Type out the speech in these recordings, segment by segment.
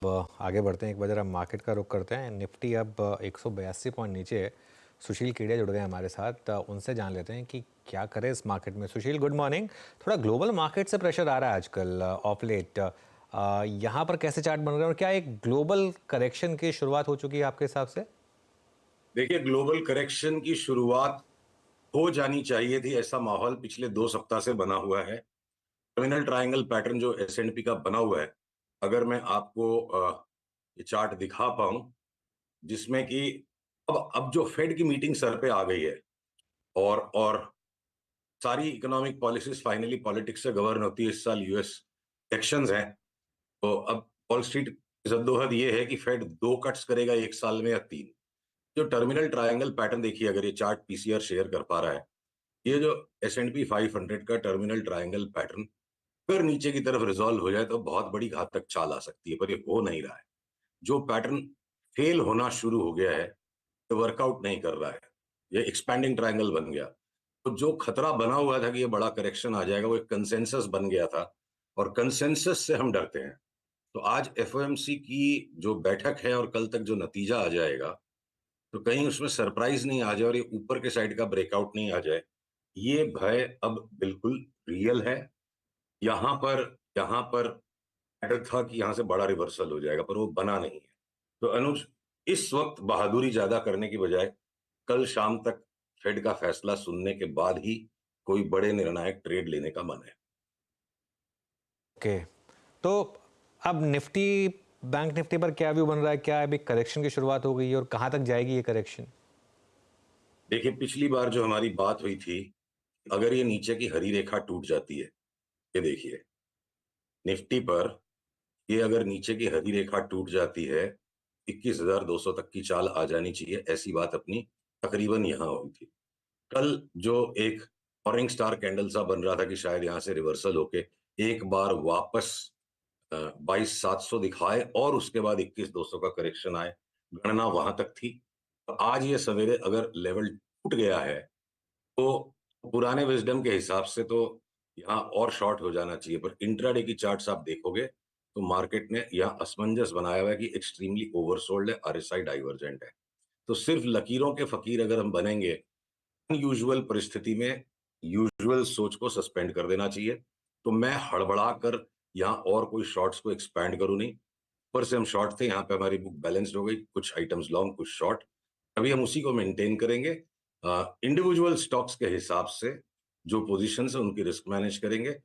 आगे बढ़ते हैं, एक बार जरा मार्केट का रुख करते हैं। निफ्टी अब 182 पॉइंट नीचे है। सुशील केडिया जुड़ गए हमारे साथ, उनसे जान लेते हैं कि क्या करें इस मार्केट में। सुशील, गुड मॉर्निंग। थोड़ा ग्लोबल मार्केट से प्रेशर आ रहा है आजकल ऑफ लेट, यहाँ पर कैसे चार्ट बन रहे हैं और क्या एक ग्लोबल करेक्शन की शुरुआत हो चुकी है आपके हिसाब से? देखिए, ग्लोबल करेक्शन की शुरुआत हो जानी चाहिए थी। ऐसा माहौल पिछले 2 सप्ताह से बना हुआ है। टर्मिनल ट्रायंगल पैटर्न जो S&P का बना हुआ है, अगर मैं आपको ये चार्ट दिखा पाऊं, जिसमें कि अब जो फेड की मीटिंग सर पे आ गई है और सारी इकोनॉमिक पॉलिसीज फाइनली पॉलिटिक्स से गवर्न होती है। इस साल यूएस इलेक्शंस हैं, तो अब वॉल स्ट्रीट की जद्दोजहद ये है कि फेड 2 कट्स करेगा 1 साल में या 3। जो टर्मिनल ट्रायंगल पैटर्न देखिए, अगर ये चार्ट पीसीआर शेयर कर पा रहा है, ये जो S&P 500 का टर्मिनल ट्रायंगल पैटर्न अगर नीचे की तरफ रिजॉल्व हो जाए तो बहुत बड़ी घातक चाल आ सकती है, पर ये हो नहीं रहा है। जो पैटर्न फेल होना शुरू हो गया है, ये वर्कआउट नहीं कर रहा है, ये एक्सपैंडिंग ट्रायंगल बन गया। तो जो खतरा बना हुआ था कि ये बड़ा करेक्शन आ जाएगा, वो एक कंसेंसस बन गया था, और कंसेंसस से हम डरते हैं। तो आज FOMC की जो बैठक है और कल तक जो नतीजा आ जाएगा, तो कहीं उसमें सरप्राइज नहीं आ जाए और ये ऊपर के साइड का ब्रेकआउट नहीं आ जाए, ये भय अब बिल्कुल रियल है। यहाँ पर डर था कि यहाँ से बड़ा रिवर्सल हो जाएगा, पर वो बना नहीं है। तो अनुज, इस वक्त बहादुरी ज्यादा करने की बजाय कल शाम तक फेड का फैसला सुनने के बाद ही कोई बड़े निर्णायक ट्रेड लेने का मन है। ओके, तो अब निफ्टी, बैंक निफ्टी पर क्या व्यू बन रहा है? क्या अभी करेक्शन की शुरुआत हो गई है और कहाँ तक जाएगी ये करेक्शन? देखिए, पिछली बार जो हमारी बात हुई थी, अगर ये नीचे की हरी रेखा टूट जाती है, ये देखिए निफ्टी पर, ये अगर नीचे की हरी रेखा टूट जाती है, 21,200 तक की चाल आ जानी चाहिए। ऐसी बात अपनी तकरीबन यहाँ हुई थी। कल जो एक मॉर्निंग स्टार कैंडल सा बन रहा था कि शायद यहाँ से रिवर्सल होके एक बार वापस 22,700 दिखाए और उसके बाद 21,200 का करेक्शन आए, गणना वहां तक थी। तो आज ये सवेरे अगर लेवल टूट गया है, तो पुराने विजडम के हिसाब से तो यहाँ और शॉर्ट हो जाना चाहिए, पर इंट्राडे की चार्ट्स आप देखोगे तो मार्केट ने यहाँ असमंजस बनाया हुआ है कि एक्सट्रीमली ओवरसोल्ड है, RSI डाइवर्जेंट है। तो सिर्फ लकीरों के फकीर अगर हम बनेंगे, अनयूजुअल परिस्थिति में यूजुअल सोच को सस्पेंड कर देना चाहिए। तो मैं हड़बड़ा कर यहाँ और कोई शॉर्ट्स को एक्सपैंड करूं नहीं। ऊपर से हम शॉर्ट थे, यहाँ पे हमारी बुक बैलेंस्ड हो गई, कुछ आइटम्स लॉन्ग कुछ शॉर्ट, अभी हम उसी को मेंटेन करेंगे। इंडिविजुअल स्टॉक्स के हिसाब से जो पोजीशन है उनकी रिस्क मैनेज करेंगे।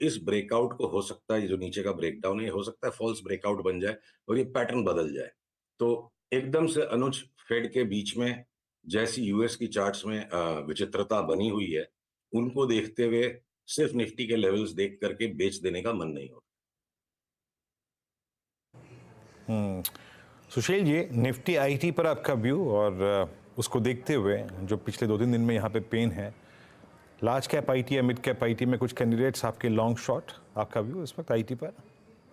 इस ब्रेकआउट को हो सकता है, ये जो नीचे का ब्रेकडाउन है, हो सकता है फॉल्स ब्रेकआउट बन जाए और ये पैटर्न बदल जाए। तो एकदम से अनुज, फेड के बीच में जैसी यूएस की चार्ट्स में विचित्रता बनी हुई है, उनको देखते हुए सिर्फ निफ्टी के लेवल्स देख करके बेच देने का मन नहीं होता। सुशील जी, निफ्टी आईटी पर आपका व्यू और उसको देखते हुए जो पिछले 2-3 दिन में यहाँ पे पेन है, लार्ज कैप आईटी या मिड कैप आईटी में कुछ कैंडिडेट्स आपके लॉन्ग शॉर्ट, आपका व्यू इस वक्त आईटी पर?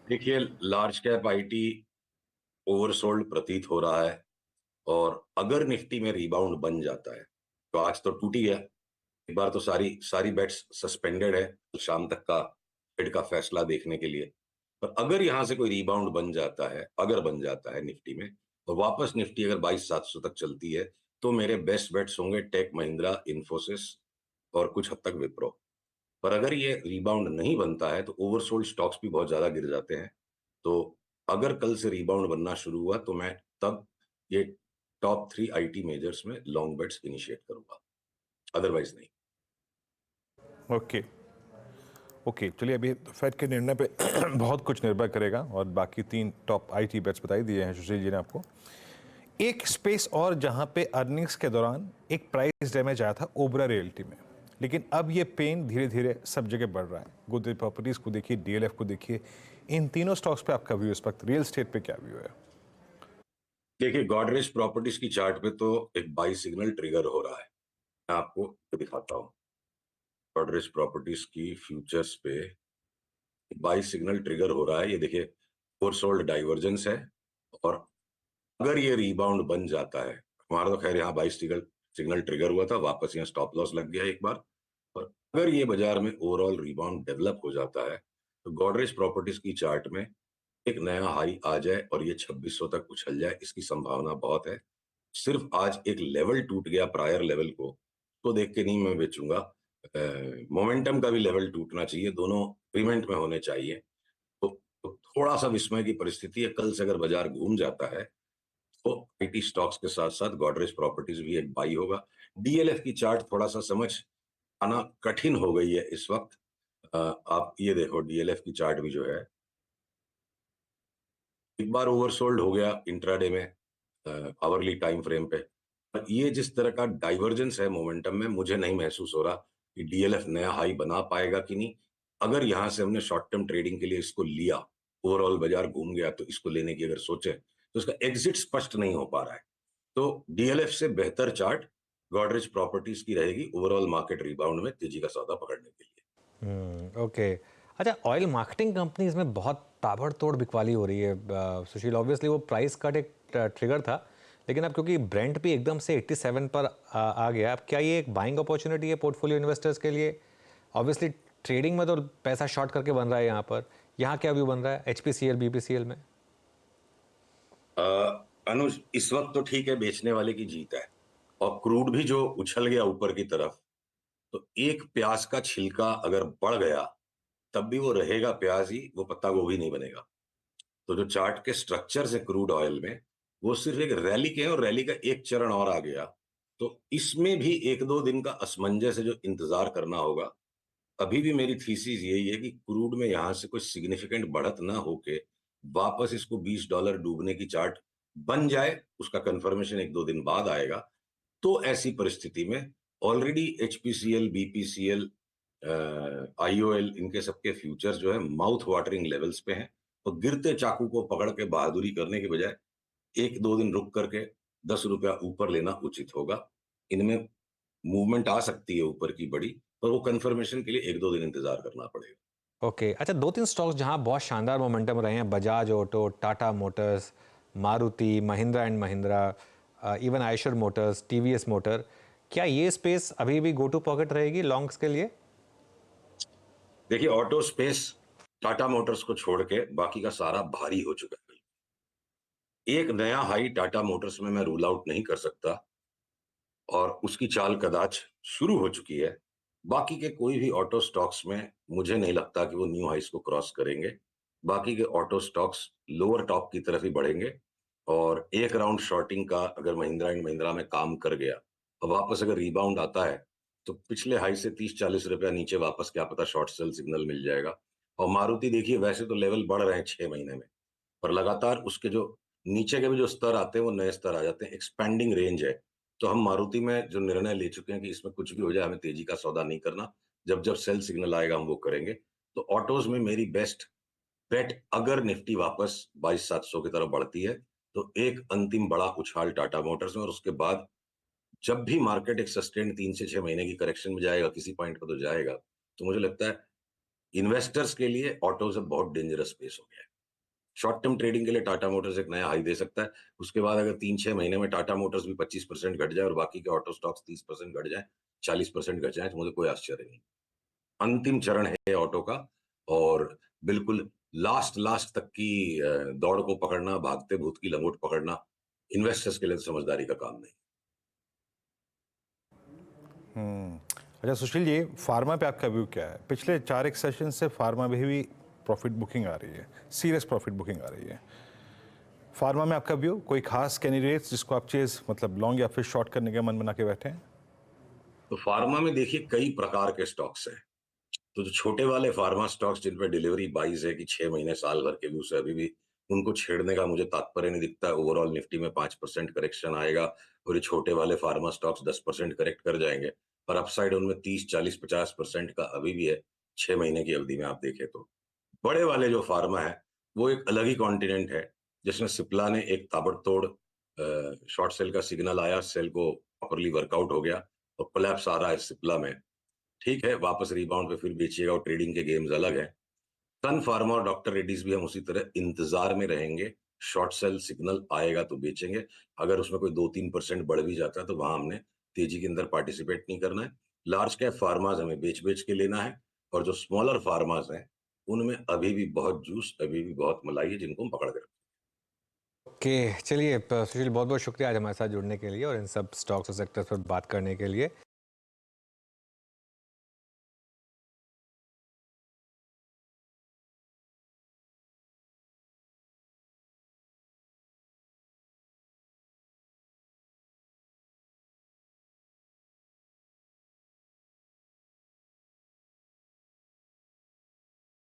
देखिए, लार्ज कैप आईटी ओवरसोल्ड प्रतीत हो रहा है, और अगर निफ्टी में रिबाउंड बन जाता है, तो आज तो टूट ही गया एक बार, तो सारी सारी बेट्स सस्पेंडेड है शाम तक का फेड का फैसला देखने के लिए। पर अगर यहां से कोई रिबाउंड बन जाता है, अगर बन जाता है निफ्टी में, और वापस निफ्टी अगर 22,700 तक चलती है, तो मेरे बेस्ट बेट्स होंगे टेक महिंद्रा, इन्फोसिस और कुछ हद तक विप्रो। पर अगर ये रिबाउंड नहीं बनता है, तो ओवरसोल्ड स्टॉक्स भी बहुत ज्यादा गिर जाते हैं। तो अगर कल से रिबाउंड बनना शुरू हुआ, तो मैं तब ये टॉप 3 आईटी मेजर्स में लॉन्ग बेट्स इनिशिएट करूंगा, अदरवाइज नहीं। ओके ओके, चलिए, अभी फेड के निर्णय पे बहुत कुछ निर्भर करेगा और बाकी 3 टॉप आईटी बेट्स बताई दिए हैं सुशील जी ने आपको। एक स्पेस और जहां पे अर्निंग्स के दौरान एक प्राइस डैमेज आया था ओबरा रियल्टी में, लेकिन अब ये पेन धीरे धीरे सब जगह बढ़ रहा है। गोदरेज प्रॉपर्टीज को देखिए, डीएलएफ को देखिए, इन तीनों स्टॉक्स पे आपका व्यू इस वक्त, रियल स्टेट पे क्या व्यू है? देखिए, गोदरेज प्रॉपर्टीज की चार्ट पे तो एक बाई सिग्नल ट्रिगर हो रहा है। मैं आपको दिखाता हूँ। गोदरेज प्रॉपर्टीज की फ्यूचर्स पे बाई सिग्नल ट्रिगर हो रहा है, ये देखिए, ओवरसोल्ड डाइवर्जेंस है। और अगर ये रिबाउंड बन जाता है, हमारा तो खैर यहाँ 22 सिग्नल ट्रिगर हुआ था, वापस यहाँ स्टॉप लॉस लग गया एक बार। और अगर ये बाजार में ओवरऑल रिबाउंड डेवलप हो जाता है, तो गोदरेज प्रॉपर्टीज की चार्ट में एक नया हाई आ जाए और ये 2600 तक उछल जाए, इसकी संभावना बहुत है। सिर्फ आज एक लेवल टूट गया प्रायर लेवल को, तो देख के नहीं मैं बेचूंगा। मोमेंटम का भी लेवल टूटना चाहिए, दोनों एग्रीमेंट में होने चाहिए। तो थोड़ा सा विस्मय की परिस्थिति है। कल से अगर बाजार घूम जाता है तो आईटी स्टॉक्स के साथ साथ गोदरेज प्रॉपर्टीज भी एक बाई होगा। डीएलएफ की चार्ट थोड़ा सा समझ आना कठिन हो गई है इस वक्त। आप ये देखो डीएलएफ की चार्ट भी जो है एक बार ओवरसोल्ड हो गया इंट्राडे में आवरली टाइम फ्रेम पे। पर ये जिस तरह का डाइवर्जेंस है मोमेंटम में, मुझे नहीं महसूस हो रहा कि डीएलएफ नया हाई बना पाएगा कि नहीं। अगर यहां से हमने शॉर्ट टर्म ट्रेडिंग के लिए इसको लिया, ओवरऑल बाजार घूम गया, तो इसको लेने की अगर सोचे तो इसका एग्जिट स्पष्ट नहीं हो पा रहा है। तो डीएलएफ से बेहतर चार्ट गोदरेज प्रॉपर्टीज की रहेगी ओवरऑल मार्केट रिबाउंड में तेजी का सौदा पकड़ने के लिए। ओके। अच्छा, ऑयल मार्केटिंग कंपनीज में बहुत ताबड़तोड़ बिकवाली हो रही है सुशील। ऑब्वियसली वो प्राइस कट एक ट्रिगर था, लेकिन अब क्योंकि ब्रेंट भी एकदम से 87 पर आ गया, अब क्या ये एक बाइंग अपॉर्चुनिटी है पोर्टफोलियो इन्वेस्टर्स के लिए? ऑब्वियसली ट्रेडिंग में तो पैसा शॉर्ट करके बन रहा है यहाँ क्या व्यू बन रहा है एचपीसीएल बीपीसीएल में? अनुज, इस वक्त तो ठीक है, बेचने वाले की जीत है। और क्रूड भी जो उछल गया ऊपर की तरफ, तो एक प्याज का छिलका अगर बढ़ गया तब भी वो रहेगा प्याज ही, वो पत्ता गोभी नहीं बनेगा। तो जो चार्ट के स्ट्रक्चर है क्रूड ऑयल में, वो सिर्फ एक रैली के हैं और रैली का एक चरण और आ गया। तो इसमें भी एक दो दिन का असमंजस है जो इंतजार करना होगा। अभी भी मेरी थीसिस यही है कि क्रूड में यहां से कोई सिग्निफिकेंट बढ़त ना होके वापस इसको $20 डूबने की चार्ट बन जाए, उसका कंफर्मेशन एक दो दिन बाद आएगा। तो ऐसी परिस्थिति में ऑलरेडी एचपीसीएल, बीपीसीएल, आईओएल, इनके सबके फ्यूचर्स जो है माउथ वाटरिंग लेवल्स पे हैं। तो गिरते चाकू को पकड़ के बहादुरी करने के बजाय एक दो दिन रुक करके ₹10 ऊपर लेना उचित होगा। इनमें मूवमेंट आ सकती है ऊपर की बड़ी, पर वो कंफर्मेशन के लिए एक दो दिन इंतजार करना पड़ेगा। ओके। अच्छा, 2-3 स्टॉक्स जहाँ बहुत शानदार मोमेंटम रहे हैं, Bajaj auto, Tata Motors, Maruti, Mahindra and Mahindra, even Eicher Motors, TVS motor, क्या ये स्पेस अभी भी गो टू पॉकेट रहेगी लॉन्ग्स के लिए? देखिए, ऑटो स्पेस टाटा मोटर्स को छोड़ के बाकी का सारा भारी हो चुका है। एक नया हाई टाटा मोटर्स में मैं रूल आउट नहीं कर सकता और उसकी चाल कदाच शुरू हो चुकी है। बाकी के कोई भी ऑटो स्टॉक्स में मुझे नहीं लगता कि वो न्यू हाइस को क्रॉस करेंगे। बाकी के ऑटो स्टॉक्स लोअर टॉप की तरफ ही बढ़ेंगे और एक राउंड शॉर्टिंग का अगर महिंद्रा एंड महिंद्रा में काम कर गया और वापस अगर रिबाउंड आता है तो पिछले हाई से 30-40 रुपया नीचे वापस क्या पता शॉर्ट सेल सिग्नल मिल जाएगा। और मारुति देखिए, वैसे तो लेवल बढ़ रहे हैं 6 महीने में, पर लगातार उसके जो नीचे के भी जो स्तर आते हैं वो नए स्तर आ जाते हैं, एक्सपेंडिंग रेंज है। तो हम मारुति में जो निर्णय ले चुके हैं कि इसमें कुछ भी हो जाए हमें तेजी का सौदा नहीं करना, जब जब सेल सिग्नल आएगा हम वो करेंगे। तो ऑटोज में मेरी बेस्ट बेट, अगर निफ्टी वापस 22,700 की तरफ बढ़ती है तो एक अंतिम बड़ा उछाल टाटा मोटर्स में, और उसके बाद जब भी मार्केट एक सस्टेन 3 से 6 महीने की करेक्शन में जाएगा, किसी पॉइंट पर तो जाएगा, तो मुझे लगता है इन्वेस्टर्स के लिए ऑटोज अब बहुत डेंजरस स्पेस हो गया है। शॉर्ट टर्म ट्रेडिंग के लिए टाटा मोटर्स एक नया हाई दे सकता है। उसके बाद अगर 3-6 महीने में टाटा मोटर्स भी 25% घट जाए और बाकी के ऑटो स्टॉक्स 30% घट जाए, 40% घट जाए, तो मुझे कोई आश्चर्य नहीं। अंतिम चरण है ऑटो का, और बिल्कुल लास्ट लास्ट तक की दौड़ को पकड़ना, भागते भूत की लंगोट पकड़ना इन्वेस्टर्स के लिए तो समझदारी का काम नहीं। अच्छा सुशील जी, फार्मा पे आपका व्यू क्या है? पिछले 4 सेशन से फार्मा में भी प्रॉफिट बुकिंग आ रही है, सीरियस प्रॉफिट बुकिंग आ रही है। फार्मा में आपका व्यू, कोई खास कैंडिडेट्स जिसको आप चेज मतलब लॉन्ग या फिर शॉर्ट करने का मन बना के बैठे हैं? तो फार्मा में देखिए कई प्रकार के स्टॉक्स हैं। तो जो छोटे वाले फार्मा स्टॉक्स जिन पर डिलीवरी बाइज है कि 6 महीने साल भर के व्यू से, अभी भी उनको छेड़ने का मुझे तात्पर्य नहीं दिखता है। ओवरऑल निफ्टी में 5% करेक्शन आएगा और ये छोटे वाले फार्मा स्टॉक्स 10% करेक्ट कर जाएंगे, पर अपसाइड उनमें 30-40-50% का अभी भी है 6 महीने की अवधि में आप देखें तो। बड़े वाले जो फार्मा है वो एक अलग ही कॉन्टिनेंट है, जिसमें सिप्ला ने एक ताबड़तोड़ शॉर्ट सेल का सिग्नल आया, सेल को प्रॉपरली वर्कआउट हो गया और कोलैप्स आ रहा है सिप्ला में। ठीक है, वापस रिबाउंड पे फिर बेचिएगा और ट्रेडिंग के गेम्स अलग हैं। सन फार्मा और डॉक्टर रेड्डीज भी हम उसी तरह इंतजार में रहेंगे। शॉर्ट सेल सिग्नल आएगा तो बेचेंगे, अगर उसमें कोई 2-3% बढ़ भी जाता है तो वहां हमने तेजी के अंदर पार्टिसिपेट नहीं करना है। लार्ज कैप फार्माज हमें बेच बेच के लेना है और जो स्मॉलर फार्माज हैं उनमें अभी भी बहुत जूस, अभी भी बहुत मलाई है जिनको हम पकड़ कर। ओके, चलिए सुशील, बहुत बहुत शुक्रिया आज हमारे साथ जुड़ने के लिए और इन सब स्टॉक्स और सेक्टर्स पर बात करने के लिए।